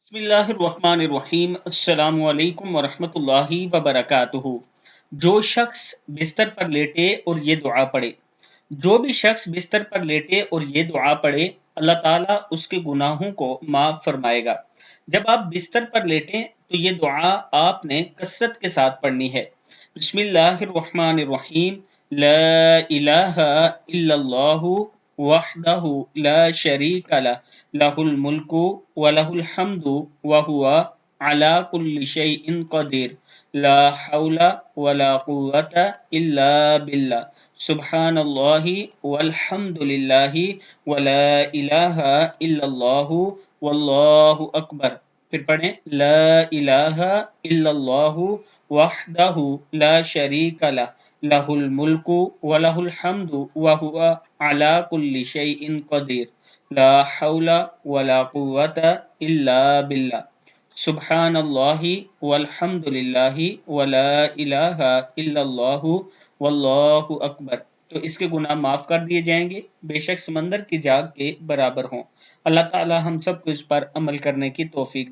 بسم اللہ الرحمن الرحیم، السلام علیکم ورحمۃ اللہ وبرکاتہ۔ جو شخص بستر پر لیٹے اور یہ دعا پڑھے جو بھی شخص بستر پر لیٹے اور یہ دعا پڑھے، اللہ تعالیٰ اس کے گناہوں کو معاف فرمائے گا۔ جب آپ بستر پر لیٹیں تو یہ دعا آپ نے کثرت کے ساتھ پڑھنی ہے۔ بسم اللہ الرحمن الرحیم، لا الہ الا اللہ وحدہ لا شریک لہ، لہ الملک ولہ الحمد وہو علی کل شیء قدیر، لا حول ولا قوۃ الا باللہ، سبحان اللہ والحمد للہ ولا الہ الا اللہ واللہ اکبر۔ پھر پڑھیں، لا الہ الا اللہ وحدہ لا شریک لہ، لہ الملک ولہ الحمد وہو علی کل شیء قدیر، لا حول ولا قوۃ الا باللہ، سبحان اللہ والحمد للہ ولا الہ الا اللہ واللہ اکبر۔ تو اس کے گناہ معاف کر دیے جائیں گے، بے شک سمندر کی جاگ کے برابر ہوں۔ اللہ تعالی ہم سب کو اس پر عمل کرنے کی توفیق